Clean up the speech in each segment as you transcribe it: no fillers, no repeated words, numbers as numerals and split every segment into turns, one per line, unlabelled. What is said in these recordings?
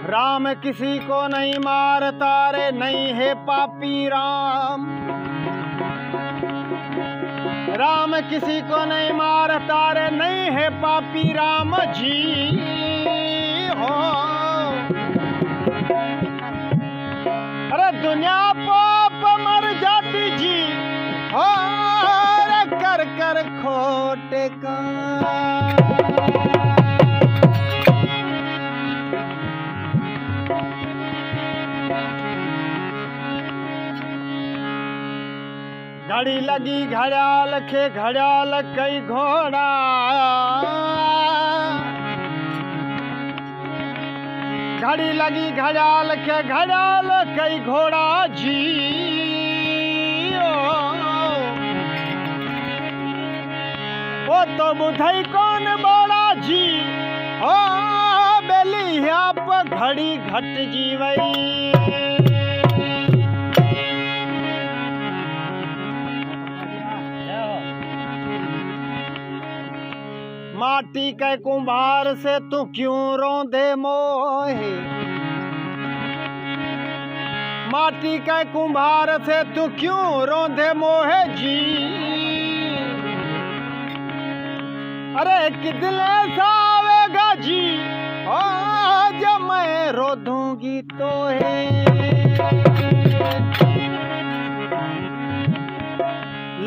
राम किसी को नहीं मारता रे, नहीं है पापी राम। राम किसी को नहीं मारता रे, नहीं है पापी राम जी हो। अरे दुनिया पाप मर जाती जी हो, रे कर कर खोटे का। घड़ी लगी घड़ियाल के, घड़ियाल कई घोड़ा। घड़ी लगी घड़ियाल के, घड़ियाल कई घोड़ा जी ओ तो बुधई कौन बोड़ा जी ओ, बेली आप घड़ी घट जीवई। माटी के कुम्हार से तू क्यों रोंदे मोहे। माटी के कुम्हार से तू क्यों रोंदे मोहे जी। अरे कितने ऐसा आवेगा जी ओ, जब मैं रो दूंगी तो है।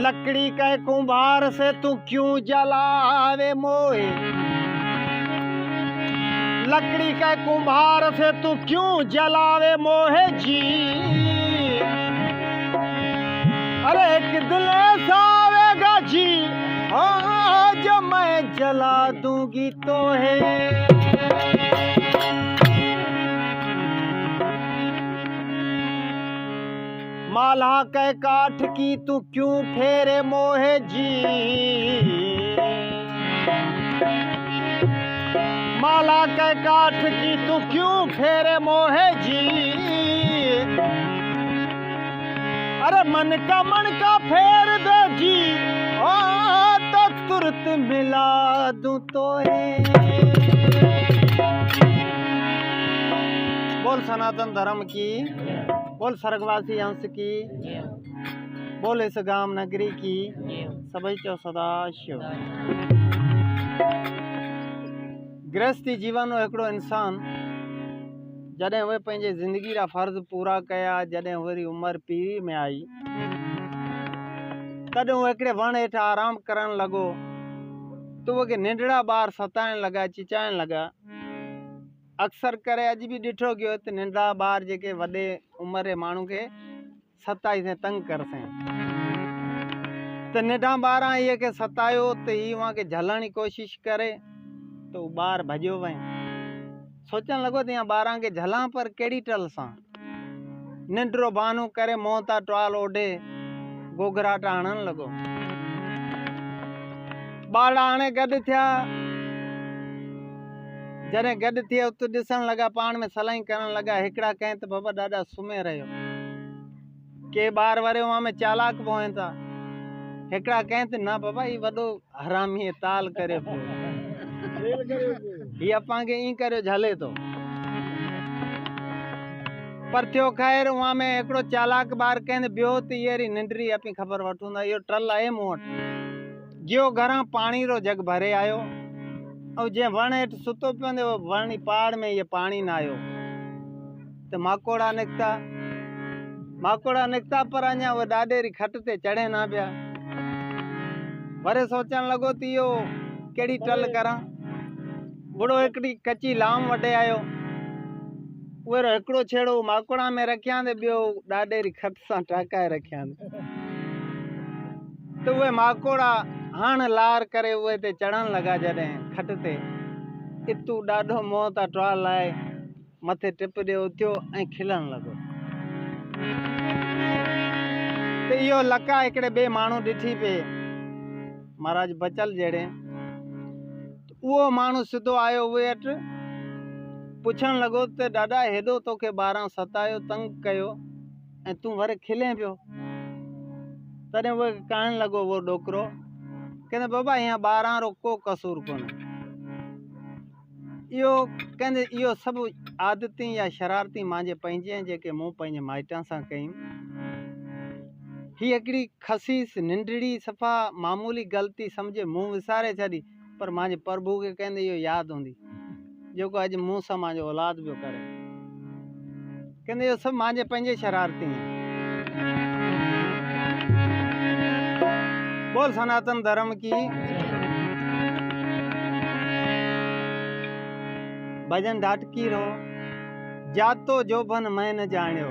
लकड़ी के कुम्हार से तू क्यों जलावे मोहे। लकड़ी के कुम्हार से तू क्यों जलावे मोहे जी। अरे एक दिल ऐसा आवेगा जी जो मैं जला दूंगी तो है। माला के काठ की तू क्यों फेरे मोहे जी। माला के काठ की तू क्यों फेरे मोहे जी। अरे मन का फेर दे जी ओ, तो तुरंत मिला दूं तो है। बोल सनातन धर्म की, बोल स्वर्गवासी अंश की, बोल इस गाम नगरी की, सभी चो सदाशिव। गृहस्थी जीवन हिकिड़ो इंसान जॾहिं उहे पंहिंजे ज़िंदगी जा फ़र्ज़ पूरा कया, जॾहिं वरी उमिरि पीढ़ी में आई, तॾहिं उहो हिकिड़े वण हेठि आराम करण लॻो तो उहे नंढड़ा ॿार सताइण लॻा, चिचाइण लॻा। अक्सर करे अॼु बि ॾिठो गयो त नंढड़ा ॿार जेके वॾे उमिरि जे माण्हू खे सताईसें, तंग करसें, त नंढा ॿार इहे खे सतायो त हीअ उहा खे झलण जी कोशिशि करे तो ॿार भॼियो वञे। सोचण लॻो त इहा ॿारां खे झलां पर कहिड़ी टल सां। नंढड़ो बहानो करे मुंहं तां टुवाल ओढे गोघराटा हणण लॻो। ॿार हाणे गॾु थिया, जॾहिं गॾु थिए उते ॾिसण लॻा, पाण में सलाही करण लॻा। हिकिड़ा कहें त बाबा ॾाढा सुम्हे रहियो, के ॿार वरे उहा में चालाक पवनि था। हिकिड़ा कहें त न बाबा ही वॾो हरामी ताल करे पियो, हीअ अपांखे ईअं करे झले थो। पर थियो ख़ैर उहा में हिकिड़ो चालाक ॿार कहें ॿियो त इहे नंढड़ी अपनी ख़बर वठूं था, इहो टल आहे मूं वटि। गियो घरां पाणी रो जग भरे आयो और जे वण हेठि सुतो पियो न, वण पाड़ में ये पानी ना आयो तो माकोड़ा निकता पर अञा वो ॾाॾे री खट ते चढ़े ना पिया। वरे सोचण लॻो त इहो कहिड़ी टल करां। बुढ़ो हिकिड़ी कची लाम वॾे आयो, उहे हिकिड़ो छेड़ो माकोड़ा में रखियां ते ॿियो ॾाॾे री खट सां टाकाए रखियां। तो उहे माकोड़ा हाण लार करे उहे ते चढ़ण लॻा। जॾहिं खट ते इतू ॾाढो मोह तां टुवाल लाए मथे टिप ॾियो थियो ऐं खिलण लॻो। त इहो लका हिकिड़े ॿिए माण्हू ॾिठी पे, महाराज बचल जहिड़े। उहो माण्हू सिधो आयो उहे वटि, पुछण लॻो त ॾाॾा हेॾो तोखे ॿारहां सतायो, तंग कयो ऐं तूं वरी खिले पियो। तॾहिं वो कहण लॻो वो डोकरो कहंदे बाबा यहाँ 12 रो को कसूर कोन इहो कहंदे इहो सभु आदती या शरारती मांजे पंहिंजे जेके मूं पंहिंजे माइटनि सां कयूं ही हिकिड़ी खसीस निंडड़ी सफ़ा मामूली ग़लती सम्झे मूं विसारे छॾी पर मांजे प्रभु खे कहंदे इहो यादि हूंदी जेको अॼु मूं सां मुंहिंजो औलाद पियो करे कहंदे इहो सभु मांजे पंहिंजे शरारती बोल सनातन धर्म की भजन ढाटकी रो जातो जोबन मैं न जानियो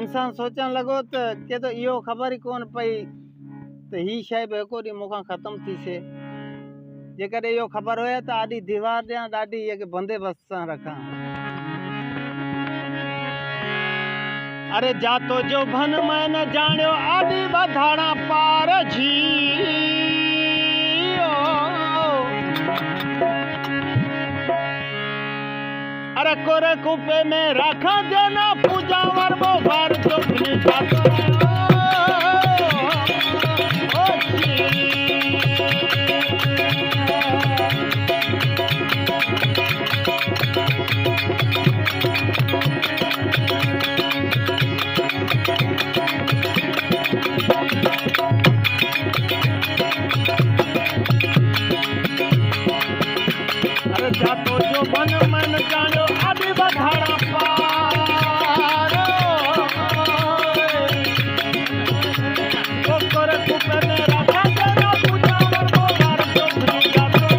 इंसान सोचण लॻो त के तो इहो ख़बर ई कोन पई त ही शइ बि हिकु ॾींहुं मूंखां ख़तमु थी से जेकॾहिं इहो ख़बर हुए त आॾी दीवार ॾियां ॾाढी इहा बंदोबस्त सां रखां अरे जातो जो भन मैं न जानियो आदि बधाड़ा पार जी अरे कोरे कुपे में रखा देना पूजा वर्बो भर चुपनी जातो जातो जो मन मन जानो आदि बधाड़ा पार कोकर कुपे में रखा देना पूजा वर्बो भर चुपनी जातो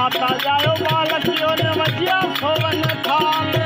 माता जायो बालकियों ने वजिया सोवन थाल